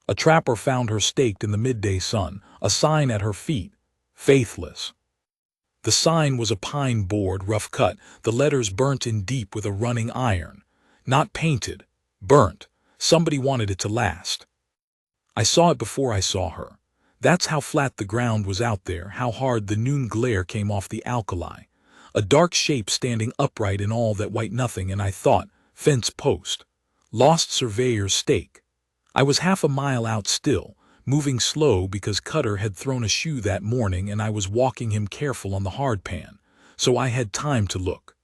A trapper found her staked in the midday sun, a sign at her feet, Faithless. The sign was a pine board, rough cut, the letters burnt in deep with a running iron. Not painted, burnt. Somebody wanted it to last. I saw it before I saw her. That's how flat the ground was out there, how hard the noon glare came off the alkali. A dark shape standing upright in all that white nothing, and I thought, fence post. Lost surveyor's stake. I was half a mile out still, moving slow because Cutter had thrown a shoe that morning and I was walking him careful on the hardpan, so I had time to look.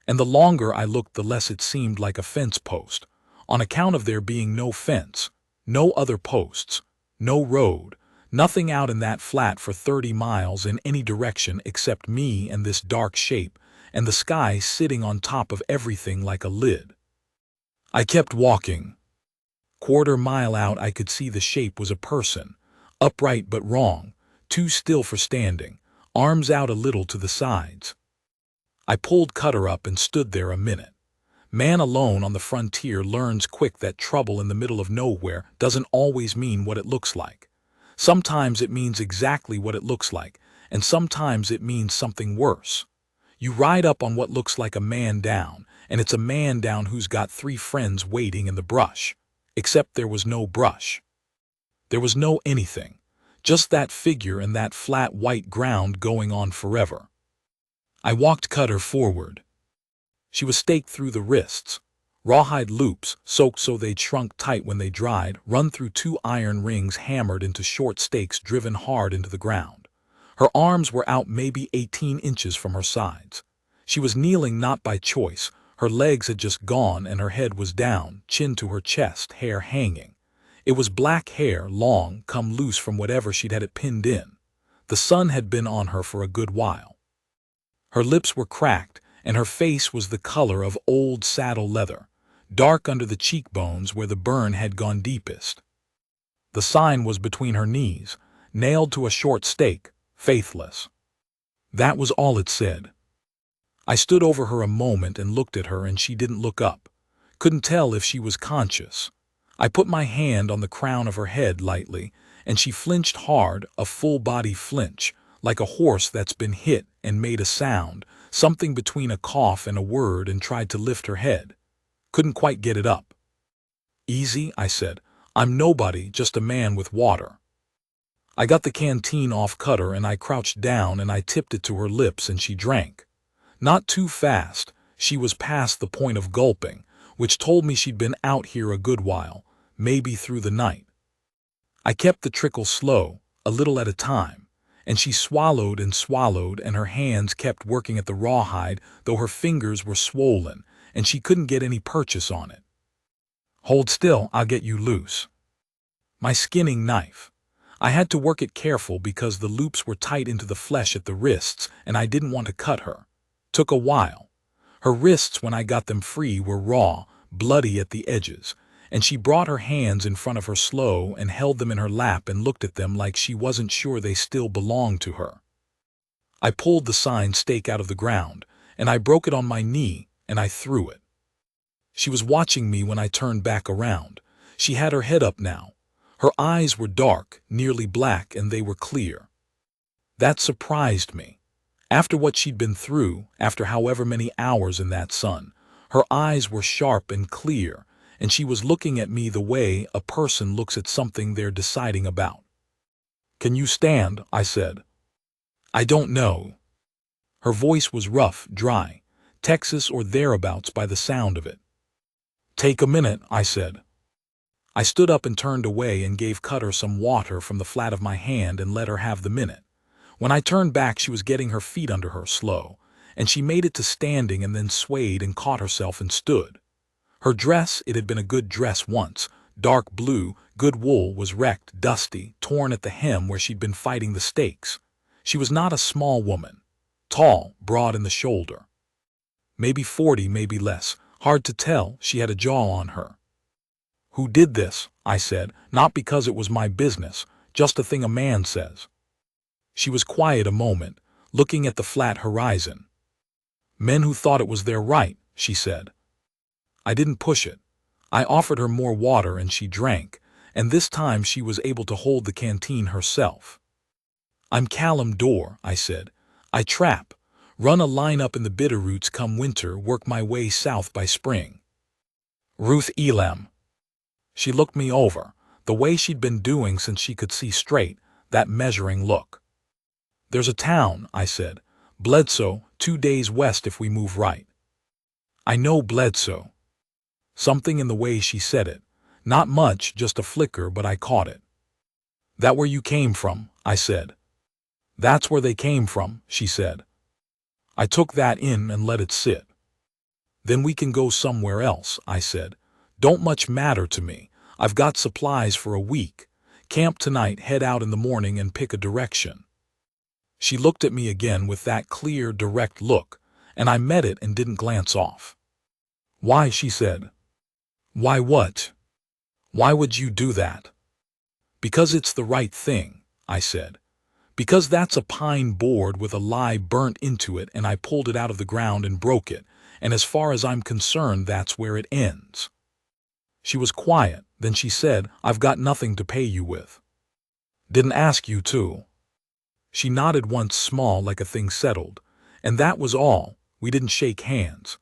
And the longer I looked, the less it seemed like a fence post, on account of there being no fence, no other posts, no road, nothing out in that flat for 30 miles in any direction except me and this dark shape, and the sky sitting on top of everything like a lid. I kept walking. Quarter mile out I could see the shape was a person, upright but wrong, too still for standing, arms out a little to the sides. I pulled Cutter up and stood there a minute. Man alone on the frontier learns quick that trouble in the middle of nowhere doesn't always mean what it looks like. Sometimes it means exactly what it looks like, and sometimes it means something worse. You ride up on what looks like a man down, and it's a man down who's got 3 friends waiting in the brush. Except there was no brush. There was no anything. Just that figure and that flat white ground going on forever. I walked Cutter forward. She was staked through the wrists. Rawhide loops, soaked so they'd shrunk tight when they dried, run through 2 iron rings hammered into short stakes driven hard into the ground. Her arms were out maybe 18 inches from her sides. She was kneeling not by choice. Her legs had just gone and her head was down, chin to her chest, hair hanging. It was black hair, long, come loose from whatever she'd had it pinned in. The sun had been on her for a good while. Her lips were cracked, and her face was the color of old saddle leather, dark under the cheekbones where the burn had gone deepest. The sign was between her knees, nailed to a short stake, Faithless. That was all it said. I stood over her a moment and looked at her, and she didn't look up. Couldn't tell if she was conscious. I put my hand on the crown of her head lightly, and she flinched hard, a full-body flinch, like a horse that's been hit and made a sound, something between a cough and a word, and tried to lift her head. Couldn't quite get it up. "Easy," I said. "I'm nobody, just a man with water." I got the canteen off Cutter and I crouched down and I tipped it to her lips and she drank. Not too fast. She was past the point of gulping, which told me she'd been out here a good while, maybe through the night. I kept the trickle slow, a little at a time, and she swallowed and her hands kept working at the rawhide, though her fingers were swollen, and she couldn't get any purchase on it. "Hold still, I'll get you loose." My skinning knife. I had to work it careful because the loops were tight into the flesh at the wrists, and I didn't want to cut her. Took a while. Her wrists, when I got them free, were raw, bloody at the edges, and she brought her hands in front of her slow and held them in her lap and looked at them like she wasn't sure they still belonged to her. I pulled the sign stake out of the ground, and I broke it on my knee, and I threw it. She was watching me when I turned back around. She had her head up now. Her eyes were dark, nearly black, and they were clear. That surprised me. After what she'd been through, after however many hours in that sun, her eyes were sharp and clear, and she was looking at me the way a person looks at something they're deciding about. "Can you stand?" I said. "I don't know." Her voice was rough, dry, Texas or thereabouts by the sound of it. "Take a minute," I said. I stood up and turned away and gave Cutter some water from the flat of my hand and let her have the minute. When I turned back, she was getting her feet under her, slow, and she made it to standing and then swayed and caught herself and stood. Her dress, it had been a good dress once, dark blue, good wool, was wrecked, dusty, torn at the hem where she'd been fighting the stakes. She was not a small woman. Tall, broad in the shoulder. Maybe 40, maybe less. Hard to tell. She had a jaw on her. "Who did this?" I said, not because it was my business, just a thing a man says. She was quiet a moment, looking at the flat horizon. "Men who thought it was their right," she said. I didn't push it. I offered her more water and she drank, and this time she was able to hold the canteen herself. "I'm Callum Dorr," I said. "I trap, run a line up in the Bitterroots come winter, work my way south by spring." "Ruth Elam." She looked me over, the way she'd been doing since she could see straight, that measuring look. "There's a town," I said. "Bledsoe, 2 days west if we move right." "I know Bledsoe." Something in the way she said it. Not much, just a flicker, but I caught it. "That where you came from?" I said. "That's where they came from," she said. I took that in and let it sit. "Then we can go somewhere else," I said. "Don't much matter to me. I've got supplies for a week. Camp tonight, head out in the morning and pick a direction." She looked at me again with that clear, direct look, and I met it and didn't glance off. "Why?" she said. "Why what? Why would you do that?" "Because it's the right thing," I said. "Because that's a pine board with a lie burnt into it and I pulled it out of the ground and broke it, and as far as I'm concerned that's where it ends." She was quiet, then she said, "I've got nothing to pay you with." "Didn't ask you to." She nodded once small like a thing settled, and that was all. We didn't shake hands.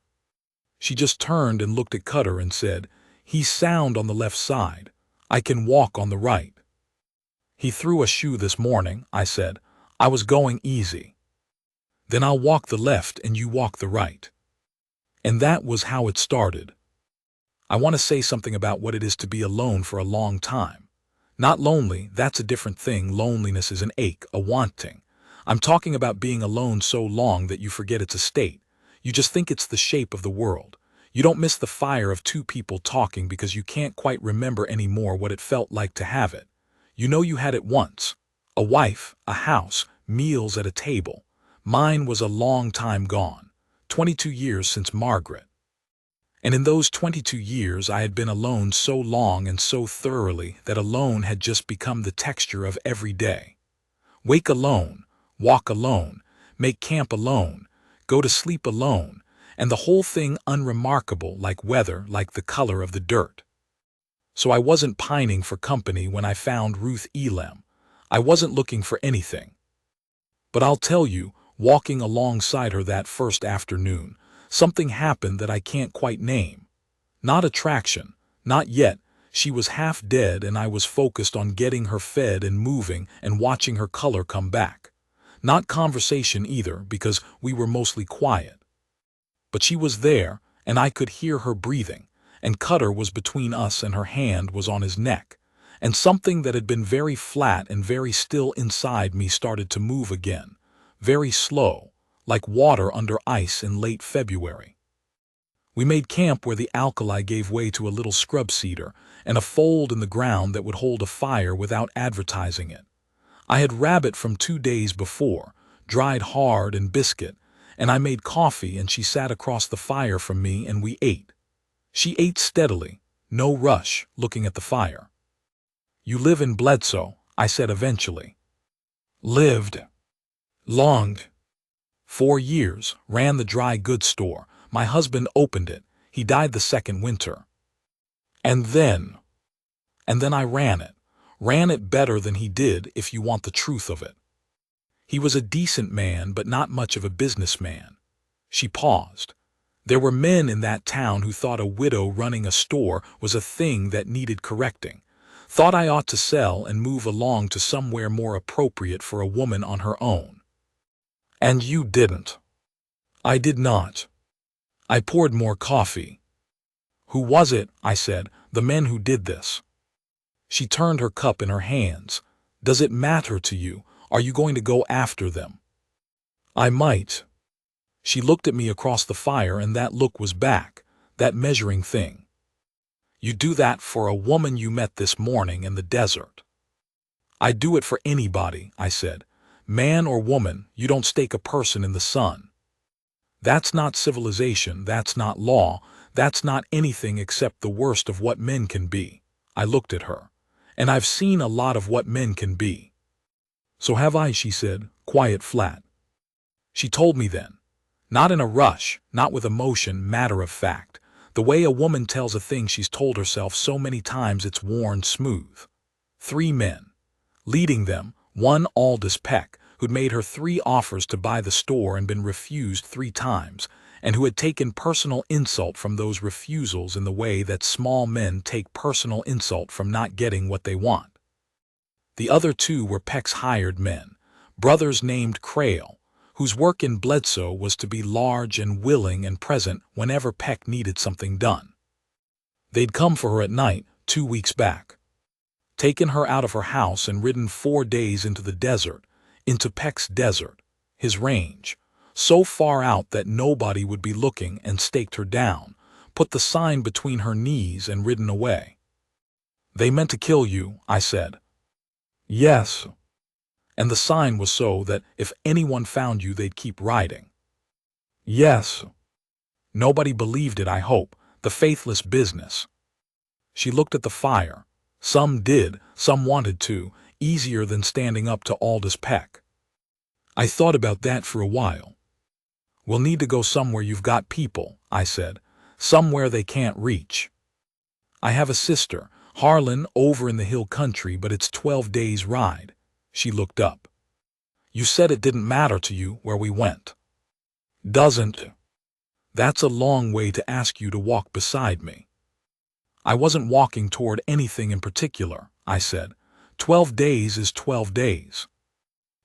She just turned and looked at Cutter and said, "He's sound on the left side. I can walk on the right." "He threw a shoe this morning," I said. "I was going easy." "Then I'll walk the left and you walk the right." And that was how it started. I want to say something about what it is to be alone for a long time. Not lonely, that's a different thing. Loneliness is an ache, a wanting. I'm talking about being alone so long that you forget it's a state. You just think it's the shape of the world. You don't miss the fire of two people talking because you can't quite remember anymore what it felt like to have it. You know you had it once. A wife, a house, meals at a table. Mine was a long time gone. 22 years since Margaret. And in those 22 years I had been alone so long and so thoroughly that alone had just become the texture of every day. Wake alone, walk alone, make camp alone, go to sleep alone, and the whole thing unremarkable, like weather, like the color of the dirt. So I wasn't pining for company when I found Ruth Elam. I wasn't looking for anything. But I'll tell you, walking alongside her that first afternoon, something happened that I can't quite name. Not attraction, not yet. She was half dead and I was focused on getting her fed and moving and watching her color come back. Not conversation either, because we were mostly quiet. But she was there, and I could hear her breathing, and Cutter was between us and her hand was on his neck, and something that had been very flat and very still inside me started to move again, very slow, like water under ice in late February. We made camp where the alkali gave way to a little scrub cedar and a fold in the ground that would hold a fire without advertising it. I had rabbit from 2 days before, dried hard and biscuit, and I made coffee and she sat across the fire from me and we ate. She ate steadily, no rush, looking at the fire. "You live in Bledsoe," I said eventually. "Lived. Longed. 4 years, ran the dry goods store. My husband opened it. He died the second winter. And then I ran it. Ran it better than he did, if you want the truth of it. He was a decent man, but not much of a businessman." She paused. There were men in that town who thought a widow running a store was a thing that needed correcting. Thought I ought to sell and move along to somewhere more appropriate for a woman on her own. "And you didn't." "I did not." I poured more coffee. "Who was it?" I said. "The men who did this?" She turned her cup in her hands. "Does it matter to you? Are you going to go after them?" "I might." She looked at me across the fire and that look was back, that measuring thing. "You do that for a woman you met this morning in the desert." "I'd do it for anybody," I said. "Man or woman, you don't stake a person in the sun. That's not civilization, that's not law, that's not anything except the worst of what men can be." I looked at her. "And I've seen a lot of what men can be." "So have I," she said, quiet, flat. She told me then. Not in a rush, not with emotion, matter of fact. The way a woman tells a thing she's told herself so many times it's worn smooth. 3 men. Leading them, one Aldous Peck, who'd made her 3 offers to buy the store and been refused 3 times, and who had taken personal insult from those refusals in the way that small men take personal insult from not getting what they want. The other 2 were Peck's hired men, brothers named Crail, whose work in Bledsoe was to be large and willing and present whenever Peck needed something done. They'd come for her at night 2 weeks back, taken her out of her house and ridden 4 days into the desert, into Peck's desert, his range, so far out that nobody would be looking, and staked her down, put the sign between her knees and ridden away. "They meant to kill you," I said. "Yes. And the sign was so that if anyone found you they'd keep riding." "Yes." Nobody believed it, I hope, the faithless business. She looked at the fire. Some did, some wanted to, easier than standing up to Aldous Peck. "I thought about that for a while. We'll need to go somewhere you've got people," I said, "somewhere they can't reach. I have a sister, Harlan, over in the hill country, but it's 12 days' ride." She looked up. "You said it didn't matter to you where we went." "Doesn't. That's a long way to ask you to walk beside me." "I wasn't walking toward anything in particular," I said. 12 days is 12 days.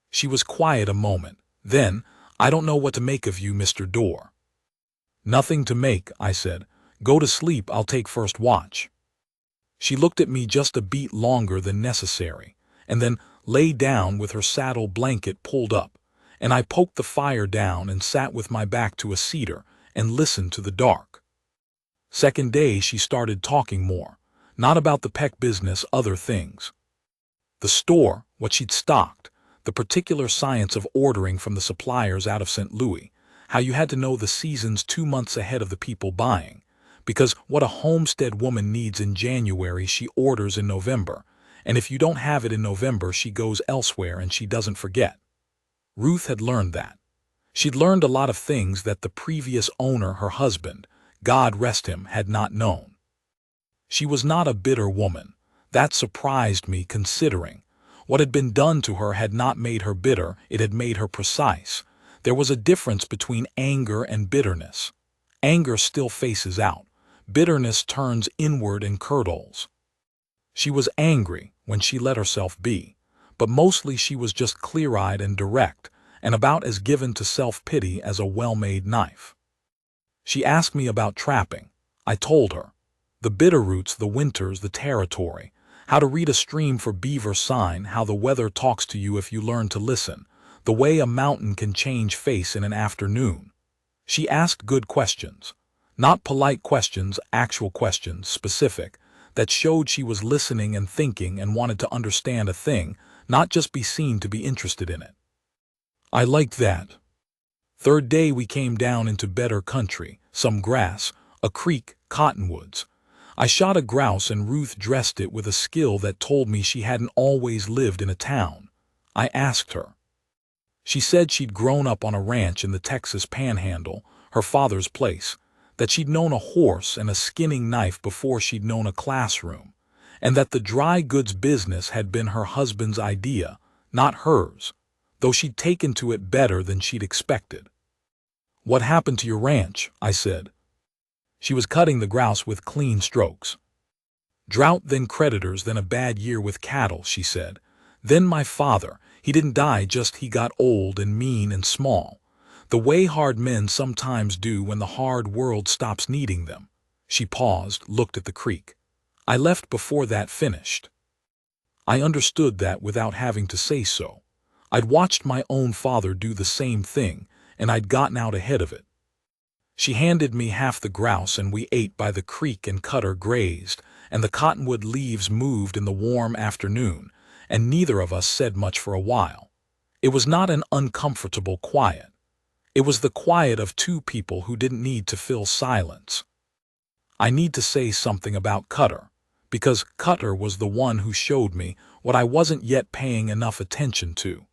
She was quiet a moment. Then, "I don't know what to make of you, Mr. Dorr." "Nothing to make," I said. "Go to sleep, I'll take first watch." She looked at me just a beat longer than necessary, and then lay down with her saddle blanket pulled up, and I poked the fire down and sat with my back to a cedar and listened to the dark. Second day she started talking more, not about the Peck business, other things. The store, what she'd stocked, the particular science of ordering from the suppliers out of St. Louis, how you had to know the seasons 2 months ahead of the people buying, because what a homestead woman needs in January she orders in November, and if you don't have it in November she goes elsewhere and she doesn't forget. Ruth had learned that. She'd learned a lot of things that the previous owner, her husband, God rest him, had not known. She was not a bitter woman. That surprised me, considering what had been done to her had not made her bitter, it had made her precise. There was a difference between anger and bitterness. Anger still faces out. Bitterness turns inward and curdles. She was angry when she let herself be, but mostly she was just clear-eyed and direct, and about as given to self-pity as a well-made knife. She asked me about trapping. I told her. The Bitterroots, the winters, the territory, how to read a stream for beaver sign, how the weather talks to you if you learn to listen, the way a mountain can change face in an afternoon. She asked good questions. Not polite questions, actual questions, specific, that showed she was listening and thinking and wanted to understand a thing, not just be seen to be interested in it. I liked that. Third day we came down into better country, some grass, a creek, cottonwoods. I shot a grouse and Ruth dressed it with a skill that told me she hadn't always lived in a town. I asked her. She said she'd grown up on a ranch in the Texas Panhandle, her father's place, that she'd known a horse and a skinning knife before she'd known a classroom, and that the dry goods business had been her husband's idea, not hers, though she'd taken to it better than she'd expected. "What happened to your ranch?" I said. She was cutting the grouse with clean strokes. "Drought, then creditors, then a bad year with cattle," she said. "Then my father, he didn't die, just he got old and mean and small. The way hard men sometimes do when the hard world stops needing them." She paused, looked at the creek. "I left before that finished." I understood that without having to say so. I'd watched my own father do the same thing, and I'd gotten out ahead of it. She handed me half the grouse and we ate by the creek, and Cutter grazed, and the cottonwood leaves moved in the warm afternoon, and neither of us said much for a while. It was not an uncomfortable quiet. It was the quiet of 2 people who didn't need to fill silence. I need to say something about Cutter, because Cutter was the one who showed me what I wasn't yet paying enough attention to.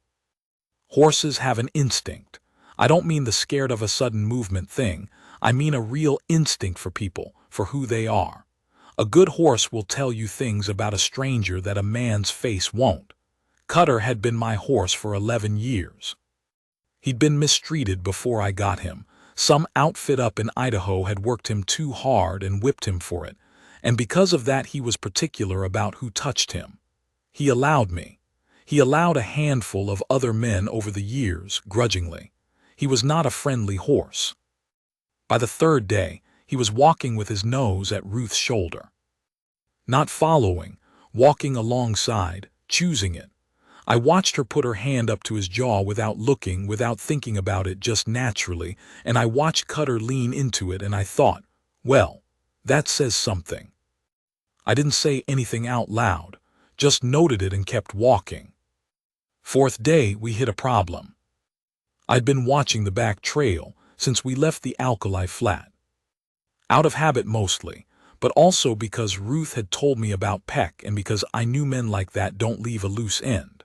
Horses have an instinct. I don't mean the scared of a sudden movement thing. I mean a real instinct for people, for who they are. A good horse will tell you things about a stranger that a man's face won't. Cutter had been my horse for 11 years. He'd been mistreated before I got him. Some outfit up in Idaho had worked him too hard and whipped him for it, and because of that he was particular about who touched him. He allowed me. He allowed a handful of other men over the years, grudgingly. He was not a friendly horse. By the third day, he was walking with his nose at Ruth's shoulder. Not following, walking alongside, choosing it. I watched her put her hand up to his jaw without looking, without thinking about it, just naturally, and I watched Cutter lean into it, and I thought, well, that says something. I didn't say anything out loud, just noted it and kept walking. Fourth day, we hit a problem. I'd been watching the back trail since we left the alkali flat. Out of habit mostly, but also because Ruth had told me about Peck and because I knew men like that don't leave a loose end.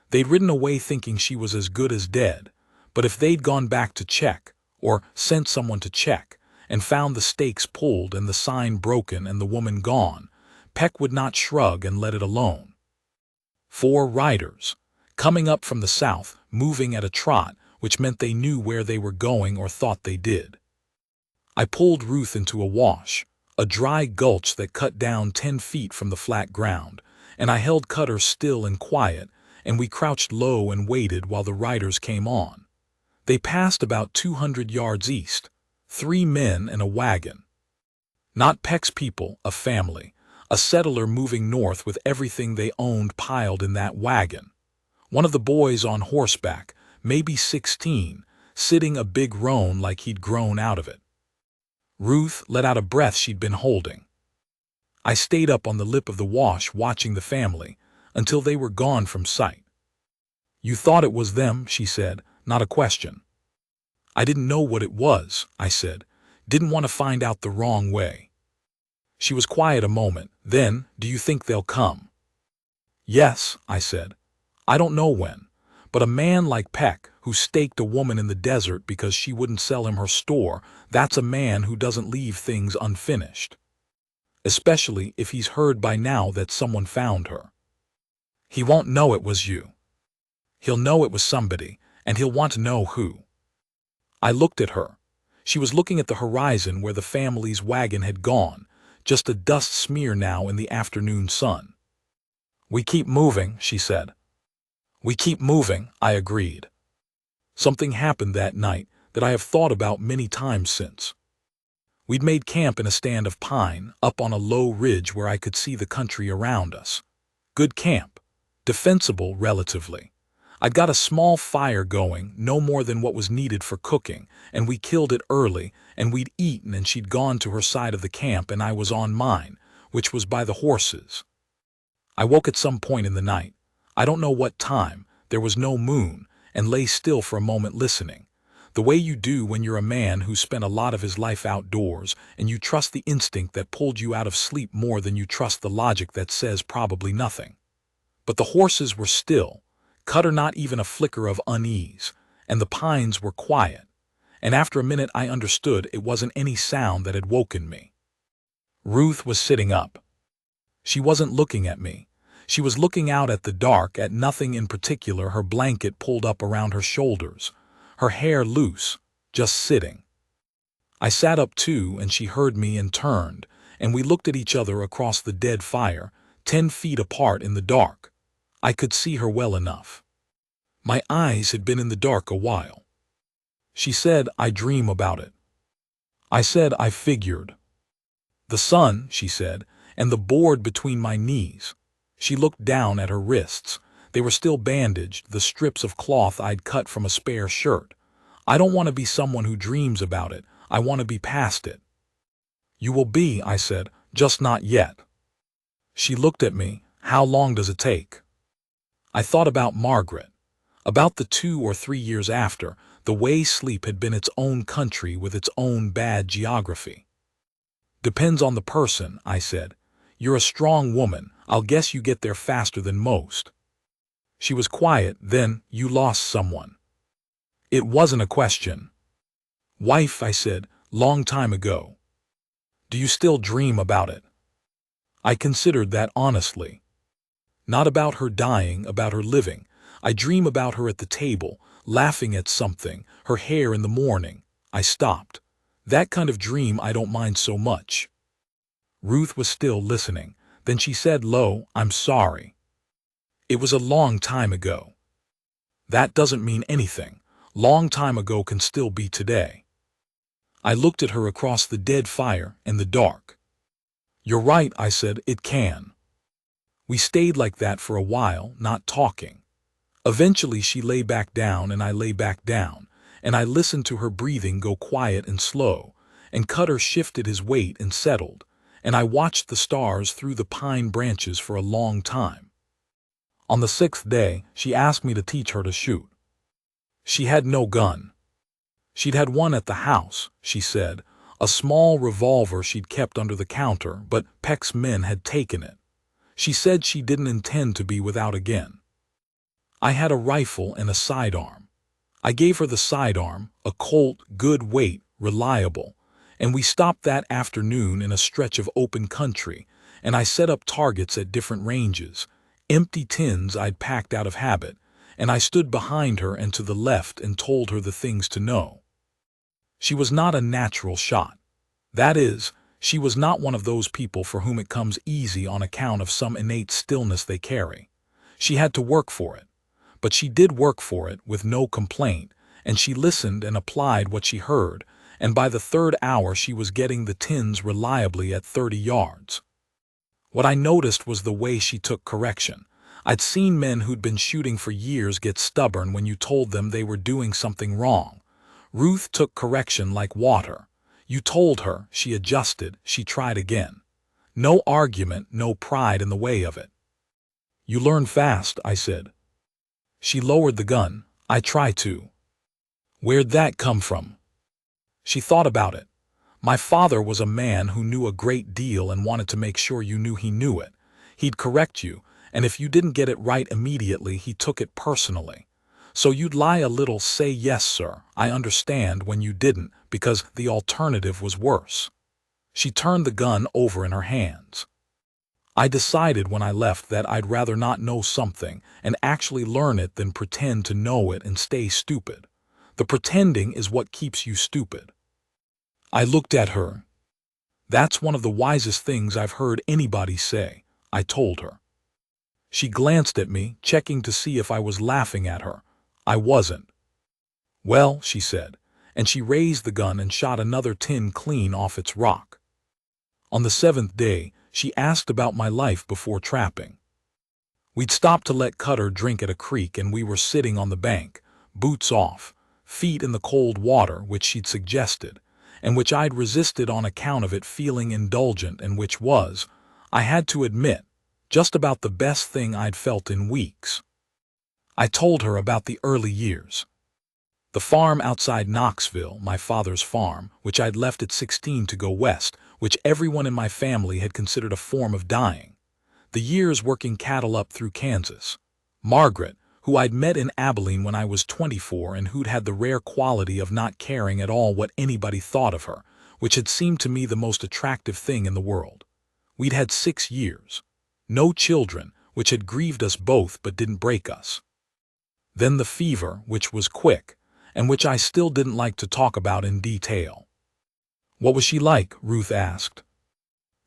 They'd ridden away thinking she was as good as dead, but if they'd gone back to check, or sent someone to check, and found the stakes pulled and the sign broken and the woman gone, Peck would not shrug and let it alone. 4 riders, coming up from the south, moving at a trot, which meant they knew where they were going or thought they did. I pulled Ruth into a wash, a dry gulch that cut down 10 feet from the flat ground, and I held Cutter still and quiet, and we crouched low and waited while the riders came on. They passed about 200 yards east, 3 men and a wagon. Not Peck's people, a family, a settler moving north with everything they owned piled in that wagon. One of the boys on horseback, maybe 16, sitting a big roan like he'd grown out of it. Ruth let out a breath she'd been holding. I stayed up on the lip of the wash watching the family until they were gone from sight. You thought it was them, she said, not a question. I didn't know what it was, I said, didn't want to find out the wrong way. She was quiet a moment, then, do you think they'll come? Yes, I said. I don't know when, but a man like Peck, who staked a woman in the desert because she wouldn't sell him her store, that's a man who doesn't leave things unfinished. Especially if he's heard by now that someone found her. He won't know it was you. He'll know it was somebody, and he'll want to know who. I looked at her. She was looking at the horizon where the family's wagon had gone, just a dust smear now in the afternoon sun. We keep moving, she said. We keep moving, I agreed. Something happened that night that I have thought about many times since. We'd made camp in a stand of pine, up on a low ridge where I could see the country around us. Good camp. Defensible, relatively. I'd got a small fire going, no more than what was needed for cooking, and we killed it early, and we'd eaten, and she'd gone to her side of the camp and I was on mine, which was by the horses. I woke at some point in the night. I don't know what time, there was no moon, and lay still for a moment listening. The way you do when you're a man who spent a lot of his life outdoors, and you trust the instinct that pulled you out of sleep more than you trust the logic that says probably nothing. But the horses were still, Cutter not even a flicker of unease, and the pines were quiet, and after a minute I understood it wasn't any sound that had woken me. Ruth was sitting up. She wasn't looking at me. She was looking out at the dark, at nothing in particular, her blanket pulled up around her shoulders, her hair loose, just sitting. I sat up too, and she heard me and turned, and we looked at each other across the dead fire, 10 feet apart in the dark. I could see her well enough. My eyes had been in the dark a while. She said, I dream about it. I said, I figured. The sun, she said, and the board between my knees. She looked down at her wrists. They were still bandaged, the strips of cloth I'd cut from a spare shirt. I don't want to be someone who dreams about it. I want to be past it. You will be, I said, just not yet. She looked at me. How long does it take? I thought about Margaret. About the 2 or 3 years after, the way sleep had been its own country with its own bad geography. Depends on the person, I said. You're a strong woman. I'll guess you get there faster than most. She was quiet. Then, you lost someone. It wasn't a question. Wife, I said, Long time ago. Do you still dream about it? I considered that honestly. Not about her dying, about her living. I dream about her at the table, laughing at something, her hair in the morning. I stopped. That kind of dream I don't mind so much. Ruth was still listening. Then she said low, I'm sorry. It was a long time ago. That doesn't mean anything. Long time ago can still be today. I looked at her across the dead fire and the dark. You're right, I said, it can. We stayed like that for a while, not talking. Eventually she lay back down and I lay back down, and I listened to her breathing go quiet and slow, and Cutter shifted his weight and settled, and I watched the stars through the pine branches for a long time. On the 6th day, she asked me to teach her to shoot. She had no gun. She'd had one at the house, she said, a small revolver she'd kept under the counter, but Peck's men had taken it. She said she didn't intend to be without again. I had a rifle and a sidearm. I gave her the sidearm, a Colt, good weight, reliable, and we stopped that afternoon in a stretch of open country, and I set up targets at different ranges, empty tins I'd packed out of habit, and I stood behind her and to the left and told her the things to know. She was not a natural shot. That is, she was not one of those people for whom it comes easy on account of some innate stillness they carry. She had to work for it. But she did work for it with no complaint, and she listened and applied what she heard, and by the 3rd hour she was getting the tins reliably at 30 yards. What I noticed was the way she took correction. I'd seen men who'd been shooting for years get stubborn when you told them they were doing something wrong. Ruth took correction like water. You told her, she adjusted, she tried again. No argument, no pride in the way of it. You learn fast, I said. She lowered the gun. I try to. Where'd that come from? She thought about it. My father was a man who knew a great deal and wanted to make sure you knew he knew it. He'd correct you, and if you didn't get it right immediately, he took it personally. So you'd lie a little, say yes, sir, I understand, when you didn't, because the alternative was worse. She turned the gun over in her hands. I decided when I left that I'd rather not know something and actually learn it than pretend to know it and stay stupid. The pretending is what keeps you stupid. I looked at her. That's one of the wisest things I've heard anybody say, I told her. She glanced at me, checking to see if I was laughing at her. I wasn't. Well, she said, and she raised the gun and shot another tin clean off its rock. On the 7th day, she asked about my life before trapping. We'd stopped to let Cutter drink at a creek, and we were sitting on the bank, boots off, feet in the cold water, which she'd suggested, and which I'd resisted on account of it feeling indulgent, and which was, I had to admit, just about the best thing I'd felt in weeks. I told her about the early years. The farm outside Knoxville, my father's farm, which I'd left at 16 to go west, which everyone in my family had considered a form of dying. The years working cattle up through Kansas. Margaret, who I'd met in Abilene when I was 24 and who'd had the rare quality of not caring at all what anybody thought of her, which had seemed to me the most attractive thing in the world. We'd had 6 years. No children, which had grieved us both but didn't break us. Then the fever, which was quick, and which I still didn't like to talk about in detail. What was she like? Ruth asked.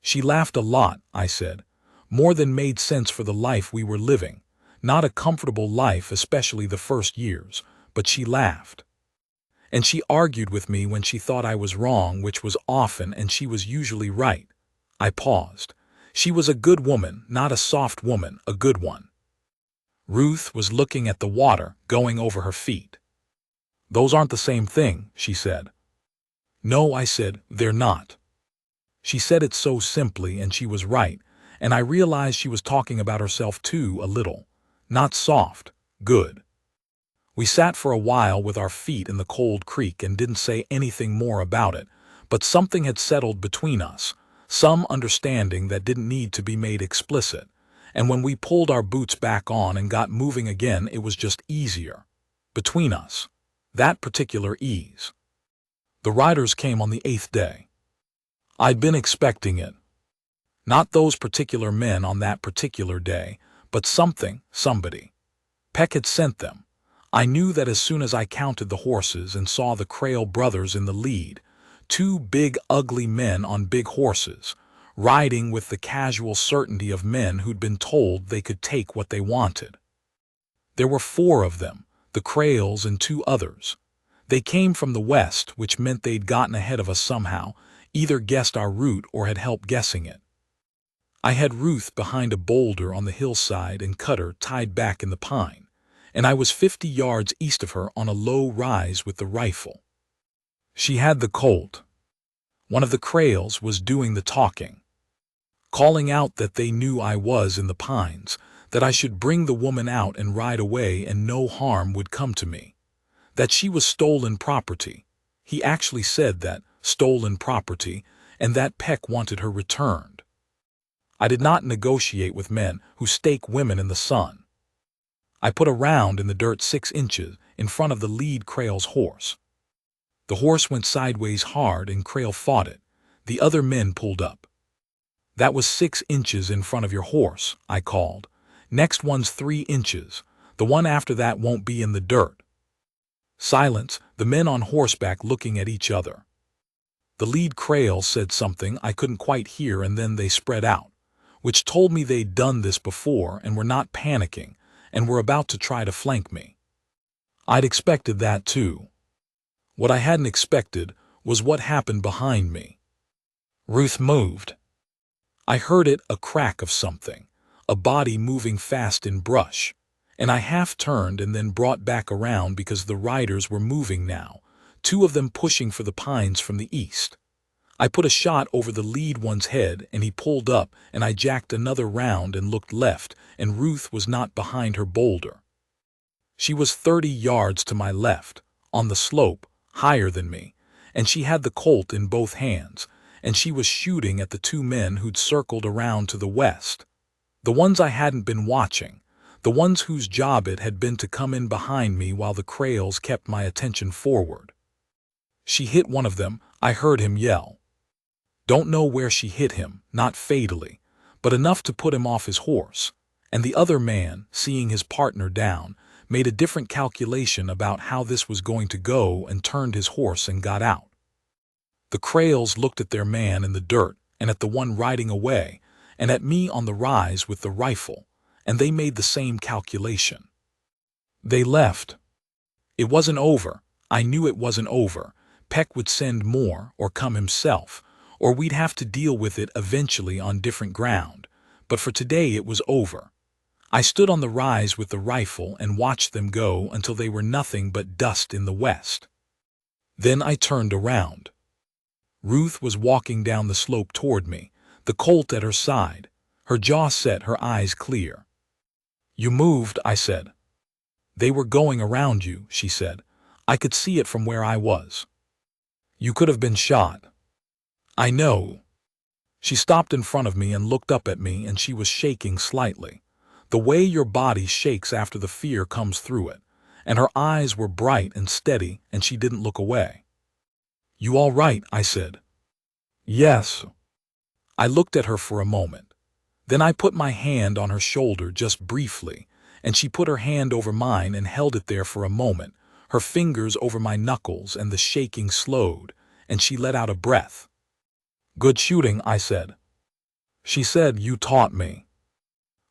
She laughed a lot, I said. More than made sense for the life we were living. Not a comfortable life, especially the first years, but she laughed. And she argued with me when she thought I was wrong, which was often, and she was usually right. I paused. She was a good woman, not a soft woman, a good one. Ruth was looking at the water, going over her feet. Those aren't the same thing, she said. No, I said, they're not. She said it so simply, and she was right, and I realized she was talking about herself too, a little. Not soft, good. We sat for a while with our feet in the cold creek and didn't say anything more about it, but something had settled between us, some understanding that didn't need to be made explicit, and when we pulled our boots back on and got moving again, it was just easier. Between us. That particular ease. The riders came on the 8th day. I'd been expecting it. Not those particular men on that particular day, but somebody. Peck had sent them. I knew that as soon as I counted the horses and saw the Crail brothers in the lead, two big ugly men on big horses, riding with the casual certainty of men who'd been told they could take what they wanted. There were 4 of them, the Crails and 2 others. They came from the west, which meant they'd gotten ahead of us somehow, either guessed our route or had help guessing it. I had Ruth behind a boulder on the hillside and Cutter tied back in the pine, and I was 50 yards east of her on a low rise with the rifle. She had the Colt. One of the Crails was doing the talking, calling out that they knew I was in the pines, that I should bring the woman out and ride away and no harm would come to me, that she was stolen property. He actually said that, stolen property, and that Peck wanted her returned. I did not negotiate with men who stake women in the sun. I put a round in the dirt 6 inches in front of the lead Crail's horse. The horse went sideways hard and Crail fought it. The other men pulled up. That was 6 inches in front of your horse, I called. Next one's 3 inches. The one after that won't be in the dirt. Silence, the men on horseback looking at each other. The lead Crail said something I couldn't quite hear and then they spread out, which told me they'd done this before and were not panicking and were about to try to flank me. I'd expected that too. What I hadn't expected was what happened behind me. Ruth moved. I heard it, a crack of something, a body moving fast in brush, and I half turned and then brought back around because the riders were moving now, 2 of them pushing for the pines from the east. I put a shot over the lead one's head and he pulled up and I jacked another round and looked left and Ruth was not behind her boulder. She was 30 yards to my left, on the slope, higher than me, and she had the Colt in both hands, and she was shooting at the 2 men who'd circled around to the west. The ones I hadn't been watching, the ones whose job it had been to come in behind me while the Crails kept my attention forward. She hit one of them, I heard him yell. Don't know where she hit him, not fatally, but enough to put him off his horse, and the other man, seeing his partner down, made a different calculation about how this was going to go and turned his horse and got out. The Crails looked at their man in the dirt and at the one riding away and at me on the rise with the rifle, and they made the same calculation. They left. It wasn't over. I knew it wasn't over. Peck would send more or come himself, or we'd have to deal with it eventually on different ground, but for today it was over. I stood on the rise with the rifle and watched them go until they were nothing but dust in the west. Then I turned around. Ruth was walking down the slope toward me, the Colt at her side, her jaw set, her eyes clear. You moved, I said. They were going around you, she said. I could see it from where I was. You could have been shot. I know. She stopped in front of me and looked up at me and she was shaking slightly, the way your body shakes after the fear comes through it, and her eyes were bright and steady and she didn't look away. You all right? I said. Yes. I looked at her for a moment. Then I put my hand on her shoulder just briefly, and she put her hand over mine and held it there for a moment, her fingers over my knuckles, and the shaking slowed, and she let out a breath. Good shooting, I said. She said, you taught me.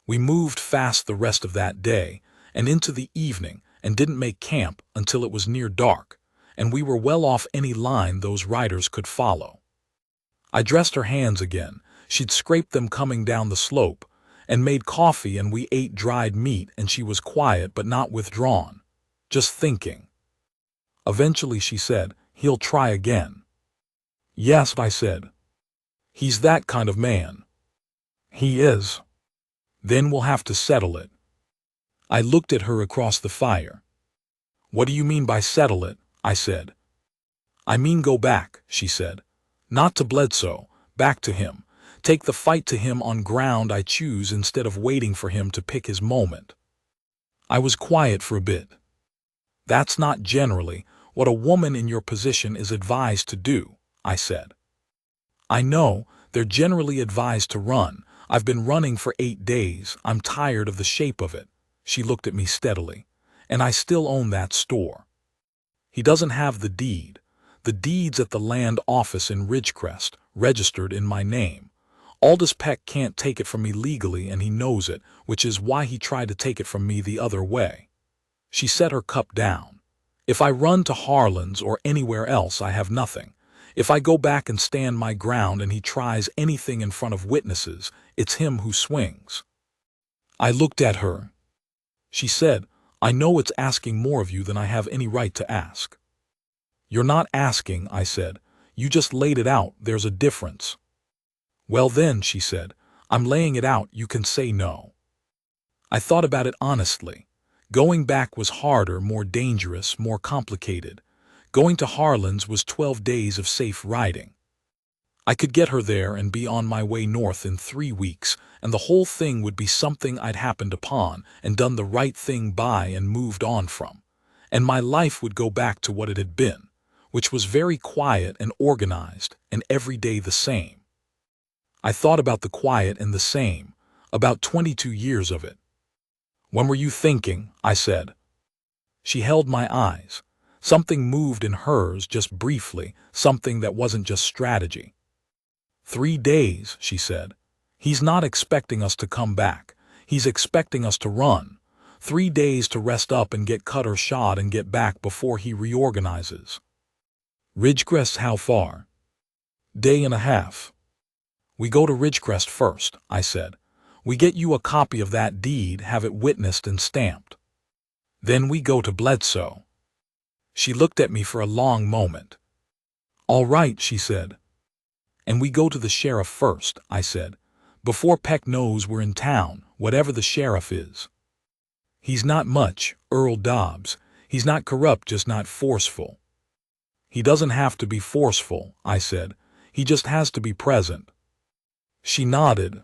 We moved fast the rest of that day and into the evening and didn't make camp until it was near dark, and we were well off any line those riders could follow. I dressed her hands again. She'd scraped them coming down the slope, and made coffee, and we ate dried meat, and she was quiet but not withdrawn, just thinking. Eventually she said, he'll try again. Yes, I said. He's that kind of man. He is. Then we'll have to settle it. I looked at her across the fire. What do you mean by settle it? I said. I mean go back, she said. Not to Bledsoe, back to him. Take the fight to him on ground I choose instead of waiting for him to pick his moment. I was quiet for a bit. That's not generally what a woman in your position is advised to do, I said. I know, they're generally advised to run. I've been running for 8 days. I'm tired of the shape of it. She looked at me steadily. And I still own that store. He doesn't have the deed. The deed's at the land office in Ridgecrest, registered in my name. Aldous Peck can't take it from me legally, and he knows it, which is why he tried to take it from me the other way. She set her cup down. If I run to Harlan's or anywhere else, I have nothing. If I go back and stand my ground and he tries anything in front of witnesses, it's him who swings. I looked at her. She said, I know it's asking more of you than I have any right to ask. You're not asking, I said. You just laid it out. There's a difference. Well then, she said, I'm laying it out. You can say no. I thought about it honestly. Going back was harder, more dangerous, more complicated. Going to Harlan's was 12 days of safe riding. I could get her there and be on my way north in 3 weeks, and the whole thing would be something I'd happened upon and done the right thing by and moved on from. And my life would go back to what it had been, which was very quiet and organized, and every day the same. I thought about the quiet and the same, about 22 years of it. When were you thinking? I said. She held my eyes. Something moved in hers just briefly, something that wasn't just strategy. 3 days, she said. He's not expecting us to come back. He's expecting us to run. 3 days to rest up and get cut or shot and get back before he reorganizes. Ridgecrest, how far? Day and a half. We go to Ridgecrest first, I said. We get you a copy of that deed, have it witnessed and stamped. Then we go to Bledsoe. She looked at me for a long moment. All right, she said. And we go to the sheriff first, I said, before Peck knows we're in town, whatever the sheriff is. He's not much, Earl Dobbs. He's not corrupt, just not forceful. He doesn't have to be forceful, I said. He just has to be present. She nodded.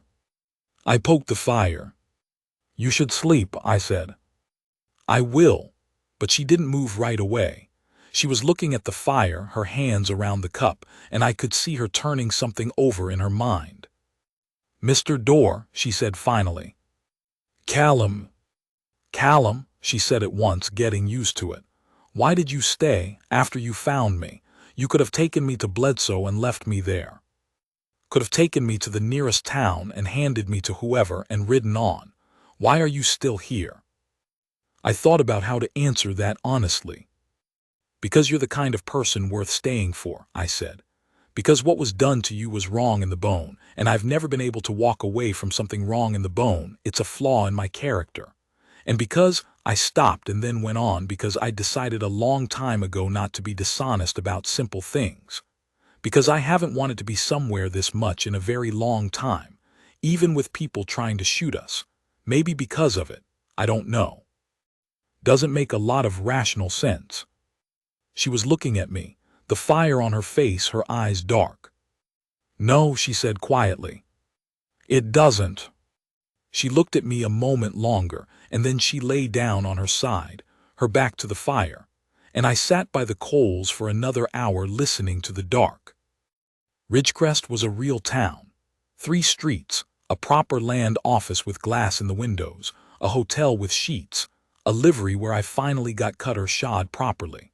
I poked the fire. You should sleep, I said. I will. But she didn't move right away. She was looking at the fire, her hands around the cup, and I could see her turning something over in her mind. Mr. Dorr, she said finally. Callum. Callum, she said at once, getting used to it. Why did you stay after you found me? You could have taken me to Bledsoe and left me there. Could have taken me to the nearest town and handed me to whoever and ridden on. Why are you still here? I thought about how to answer that honestly. Because you're the kind of person worth staying for, I said. Because what was done to you was wrong in the bone, and I've never been able to walk away from something wrong in the bone. It's a flaw in my character. And because I stopped and then went on because I decided a long time ago not to be dishonest about simple things. Because I haven't wanted to be somewhere this much in a very long time, even with people trying to shoot us. Maybe because of it, I don't know. Doesn't make a lot of rational sense. She was looking at me, the fire on her face, her eyes dark. No, she said quietly. It doesn't. She looked at me a moment longer, and then she lay down on her side, her back to the fire, and I sat by the coals for another hour listening to the dark. Ridgecrest was a real town. 3 streets, a proper land office with glass in the windows, a hotel with sheets, a livery where I finally got cut or shod properly.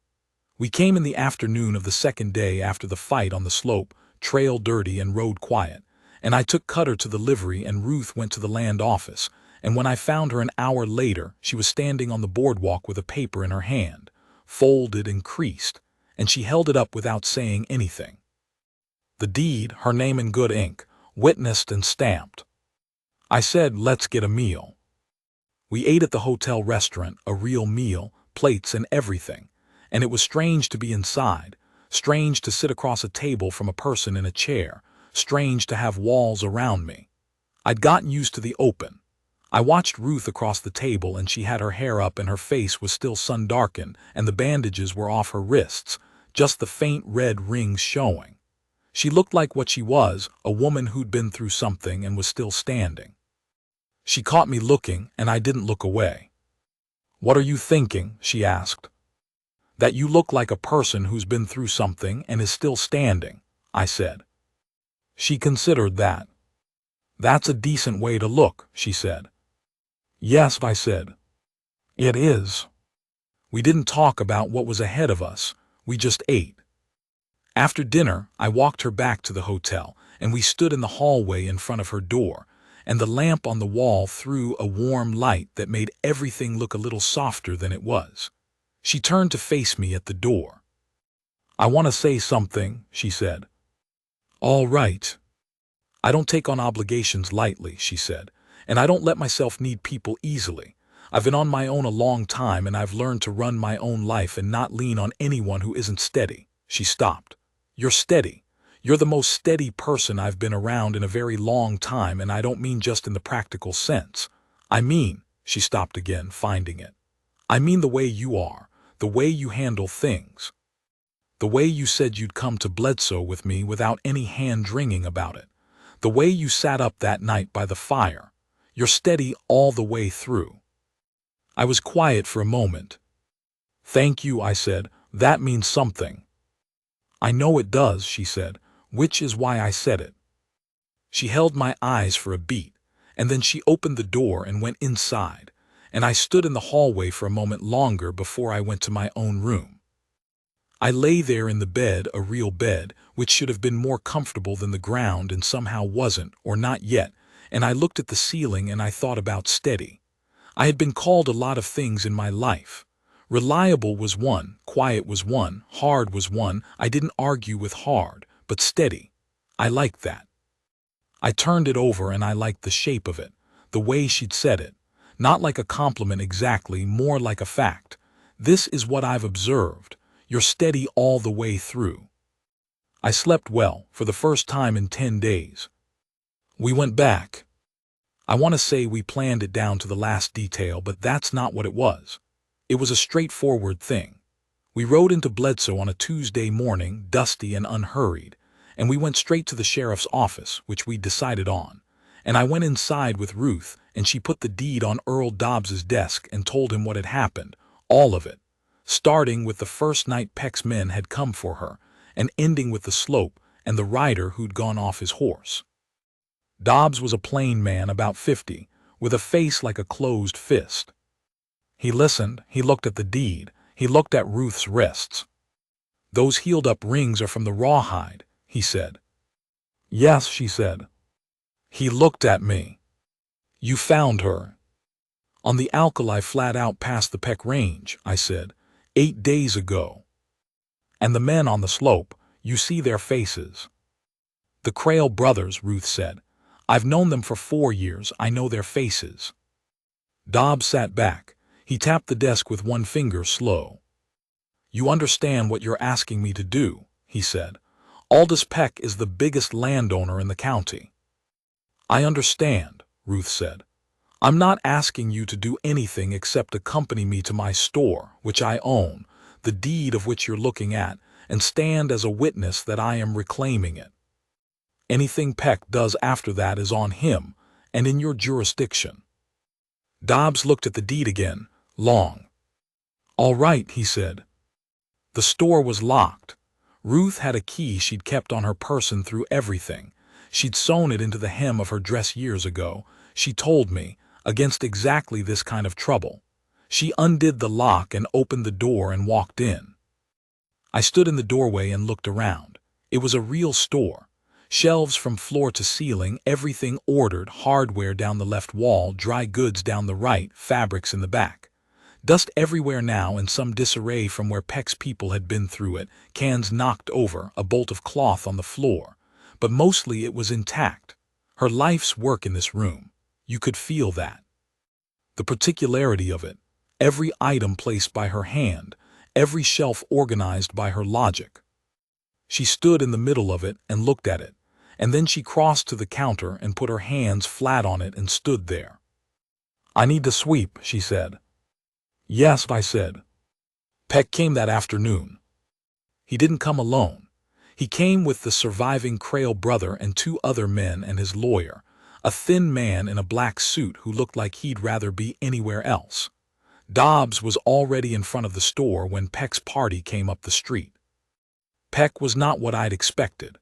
We came in the afternoon of the 2nd day after the fight on the slope, trail dirty and road quiet, and I took Cutter to the livery and Ruth went to the land office, and when I found her an hour later, she was standing on the boardwalk with a paper in her hand, folded and creased, and she held it up without saying anything. The deed, her name in good ink, witnessed and stamped. I said, let's get a meal. We ate at the hotel restaurant, a real meal, plates and everything, and it was strange to be inside, strange to sit across a table from a person in a chair, strange to have walls around me. I'd gotten used to the open. I watched Ruth across the table and she had her hair up and her face was still sun-darkened and the bandages were off her wrists, just the faint red rings showing. She looked like what she was, a woman who'd been through something and was still standing. She caught me looking and I didn't look away. What are you thinking? She asked. That you look like a person who's been through something and is still standing, I said. She considered that. That's a decent way to look, she said. Yes, I said. It is. We didn't talk about what was ahead of us, we just ate. After dinner, I walked her back to the hotel, and we stood in the hallway in front of her door, and the lamp on the wall threw a warm light that made everything look a little softer than it was. She turned to face me at the door. I want to say something, she said. All right. I don't take on obligations lightly, she said, and I don't let myself need people easily. I've been on my own a long time, and I've learned to run my own life and not lean on anyone who isn't steady. She stopped. You're steady. You're the most steady person I've been around in a very long time, and I don't mean just in the practical sense. I mean, she stopped again, finding it. I mean the way you are, the way you handle things. The way you said you'd come to Bledsoe with me without any hand-wringing about it. The way you sat up that night by the fire. You're steady all the way through. I was quiet for a moment. Thank you, I said. That means something. I know it does, she said, which is why I said it. She held my eyes for a beat, and then she opened the door and went inside, and I stood in the hallway for a moment longer before I went to my own room. I lay there in the bed, a real bed, which should have been more comfortable than the ground and somehow wasn't, or not yet, and I looked at the ceiling and I thought about steady. I had been called a lot of things in my life. Reliable was one, quiet was one, hard was one. I didn't argue with hard, but steady. I liked that. I turned it over and I liked the shape of it, the way she'd said it. Not like a compliment exactly, more like a fact. This is what I've observed. You're steady all the way through. I slept well, for the first time in 10 days. We went back. I want to say we planned it down to the last detail, but that's not what it was. It was a straightforward thing. We rode into Bledsoe on a Tuesday morning, dusty and unhurried, and we went straight to the sheriff's office, which we'd decided on. And I went inside with Ruth, and she put the deed on Earl Dobbs's desk and told him what had happened, all of it, starting with the first night Peck's men had come for her, and ending with the slope and the rider who'd gone off his horse. Dobbs was a plain man about 50, with a face like a closed fist. He listened, he looked at the deed, he looked at Ruth's wrists. Those healed-up rings are from the rawhide, he said. Yes, she said. He looked at me. You found her. On the alkali flat out past the Peck Range, I said, 8 days ago. And the men on the slope, you see their faces. The Crail brothers, Ruth said. I've known them for 4 years, I know their faces. Dobbs sat back. He tapped the desk with one finger slow. You understand what you're asking me to do, he said. Aldous Peck is the biggest landowner in the county. I understand, Ruth said. I'm not asking you to do anything except accompany me to my store, which I own, the deed of which you're looking at, and stand as a witness that I am reclaiming it. Anything Peck does after that is on him, and in your jurisdiction. Dobbs looked at the deed again, long. All right, he said. The store was locked. Ruth had a key she'd kept on her person through everything. She'd sewn it into the hem of her dress years ago, she told me, against exactly this kind of trouble. She undid the lock and opened the door and walked in. I stood in the doorway and looked around. It was a real store. Shelves from floor to ceiling, everything ordered, hardware down the left wall, dry goods down the right, fabrics in the back. Dust everywhere now and some disarray from where Peck's people had been through it, cans knocked over, a bolt of cloth on the floor. But mostly it was intact. Her life's work in this room. You could feel that. The particularity of it, every item placed by her hand, every shelf organized by her logic. She stood in the middle of it and looked at it, and then she crossed to the counter and put her hands flat on it and stood there. I need to sweep, she said. Yes, I said. Peck came that afternoon. He didn't come alone. He came with the surviving Crail brother and 2 other men and his lawyer, a thin man in a black suit who looked like he'd rather be anywhere else. Dobbs was already in front of the store when Peck's party came up the street. Peck was not what I'd expected.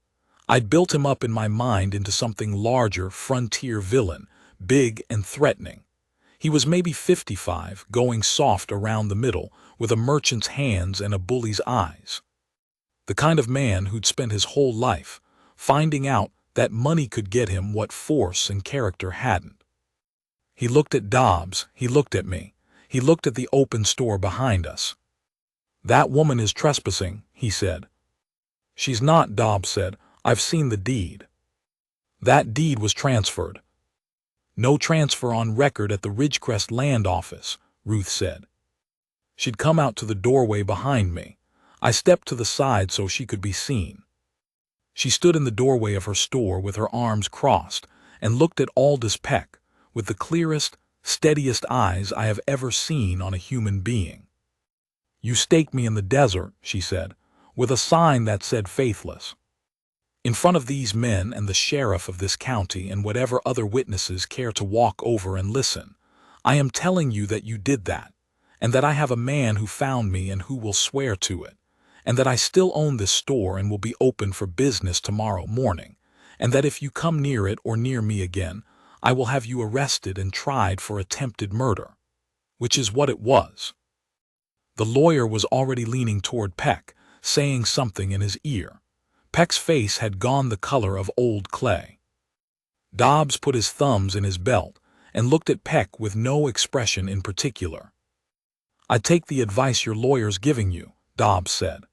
I'd built him up in my mind into something larger, frontier villain, big and threatening. He was maybe 55, going soft around the middle, with a merchant's hands and a bully's eyes. The kind of man who'd spent his whole life finding out that money could get him what force and character hadn't. He looked at Dobbs, he looked at me, he looked at the open store behind us. "That woman is trespassing," he said. "She's not," Dobbs said. "I've seen the deed." "That deed was transferred." "No transfer on record at the Ridgecrest Land Office," Ruth said. She'd come out to the doorway behind me. I stepped to the side so she could be seen. She stood in the doorway of her store with her arms crossed and looked at Aldous Peck with the clearest, steadiest eyes I have ever seen on a human being. "You staked me in the desert," she said, with a sign that said Faithless. "In front of these men and the sheriff of this county and whatever other witnesses care to walk over and listen, I am telling you that you did that, and that I have a man who found me and who will swear to it, and that I still own this store and will be open for business tomorrow morning, and that if you come near it or near me again, I will have you arrested and tried for attempted murder," which is what it was. The lawyer was already leaning toward Peck, saying something in his ear. Peck's face had gone the color of old clay. Dobbs put his thumbs in his belt and looked at Peck with no expression in particular. "I take the advice your lawyer's giving you," Dobbs said.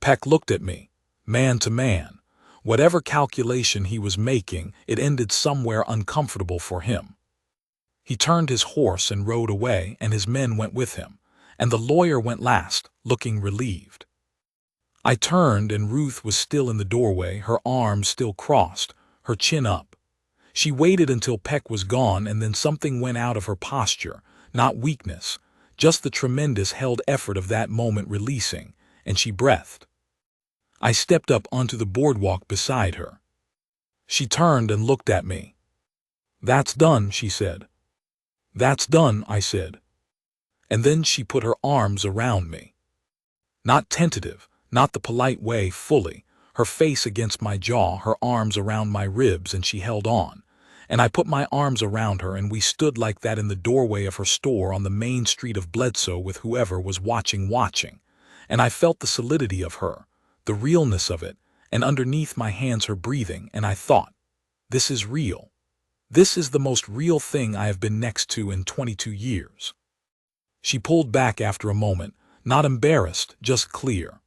Peck looked at me, man to man. Whatever calculation he was making, it ended somewhere uncomfortable for him. He turned his horse and rode away, and his men went with him, and the lawyer went last, looking relieved. I turned, and Ruth was still in the doorway, her arms still crossed, her chin up. She waited until Peck was gone, and then something went out of her posture, not weakness, just the tremendous held effort of that moment releasing, and she breathed. I stepped up onto the boardwalk beside her. She turned and looked at me. "That's done," she said. "That's done," I said. And then she put her arms around me. Not tentative, not the polite way, fully, her face against my jaw, her arms around my ribs, and she held on. And I put my arms around her, and we stood like that in the doorway of her store on the main street of Bledsoe with whoever was watching. And I felt the solidity of her, the realness of it, and underneath my hands her breathing, and I thought, this is real. This is the most real thing I have been next to in 22 years. She pulled back after a moment, not embarrassed, just clear.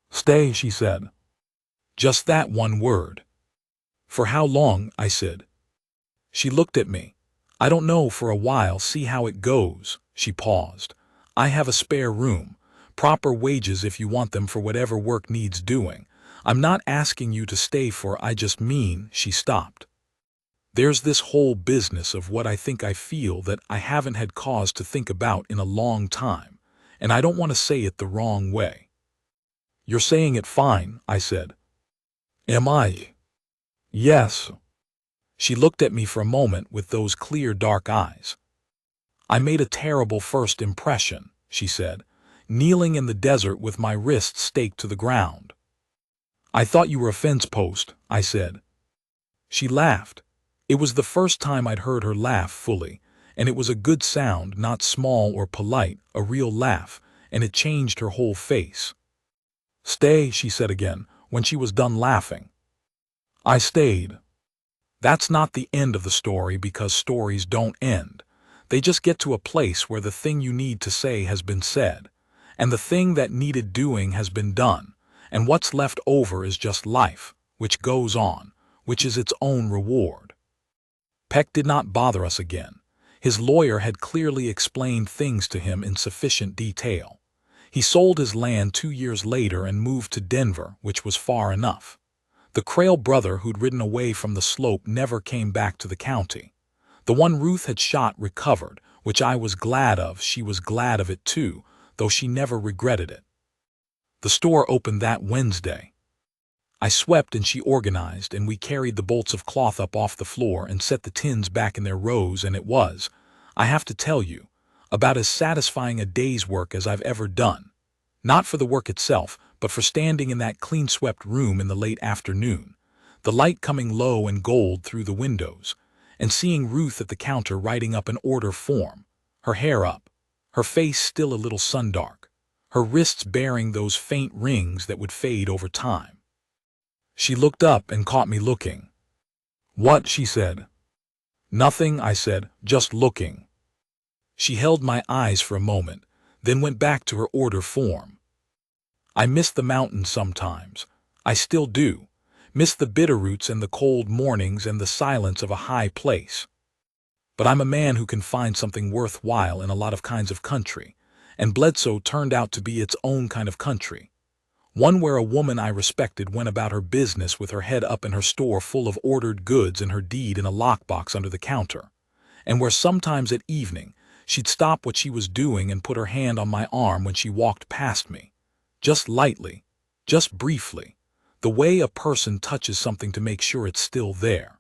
"Stay," she said. Just that one word. "For how long?" I said. She looked at me. "I don't know, for a while, see how it goes." She paused. "I have a spare room. Proper wages if you want them for whatever work needs doing. I'm not asking you to stay for, I just mean," she stopped. "There's this whole business of what I think I feel that I haven't had cause to think about in a long time, and I don't want to say it the wrong way." "You're saying it fine," I said. "Am I?" "Yes." She looked at me for a moment with those clear dark eyes. "I made a terrible first impression," she said, "kneeling in the desert with my wrists staked to the ground." "I thought you were a fence post," I said. She laughed. It was the first time I'd heard her laugh fully, and it was a good sound, not small or polite, a real laugh, and it changed her whole face. "Stay," she said again, when she was done laughing. I stayed. That's not the end of the story, because stories don't end. They just get to a place where the thing you need to say has been said, and the thing that needed doing has been done, and what's left over is just life, which goes on, which is its own reward. Peck did not bother us again. His lawyer had clearly explained things to him in sufficient detail. He sold his land 2 years later and moved to Denver, which was far enough. The Crail brother who'd ridden away from the slope never came back to the county. The one Ruth had shot recovered, which I was glad of. She was glad of it too, though she never regretted it. The store opened that Wednesday. I swept and she organized, and we carried the bolts of cloth up off the floor and set the tins back in their rows, and it was, I have to tell you, about as satisfying a day's work as I've ever done. Not for the work itself, but for standing in that clean-swept room in the late afternoon, the light coming low and gold through the windows, and seeing Ruth at the counter writing up an order form, her hair up, her face still a little sun-dark, her wrists bearing those faint rings that would fade over time. She looked up and caught me looking. "What?" she said. "Nothing," I said, "just looking." She held my eyes for a moment, then went back to her order form. "I miss the mountains sometimes. I still do. Miss the bitterroots and the cold mornings and the silence of a high place. But I'm a man who can find something worthwhile in a lot of kinds of country, and Bledsoe turned out to be its own kind of country. One where a woman I respected went about her business with her head up in her store full of ordered goods and her deed in a lockbox under the counter, and where sometimes at evening she'd stop what she was doing and put her hand on my arm when she walked past me, just lightly, just briefly, the way a person touches something to make sure it's still there.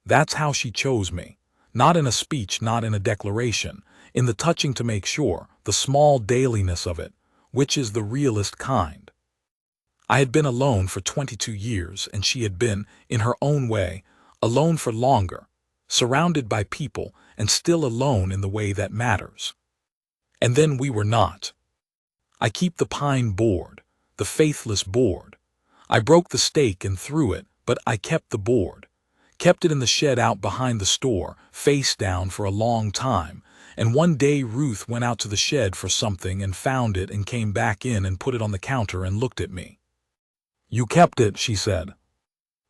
That's how she chose me, not in a speech, not in a declaration, in the touching to make sure, the small dailiness of it, which is the realest kind. I had been alone for 22 years, and she had been, in her own way, alone for longer, surrounded by people, and still alone in the way that matters. And then we were not. I keep the pine board, the faithless board. I broke the stake and threw it, but I kept the board. Kept it in the shed out behind the store, face down for a long time, and one day Ruth went out to the shed for something and found it and came back in and put it on the counter and looked at me. "You kept it," she said.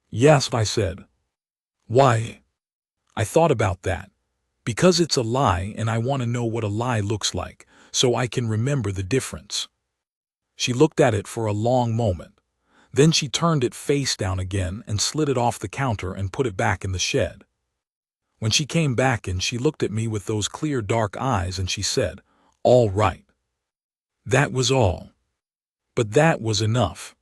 "Yes," I said. "Why?" I thought about that. Because it's a lie and I want to know what a lie looks like, so I can remember the difference. She looked at it for a long moment. Then she turned it face down again and slid it off the counter and put it back in the shed. When she came back in, she looked at me with those clear dark eyes and she said, "All right." That was all. But that was enough.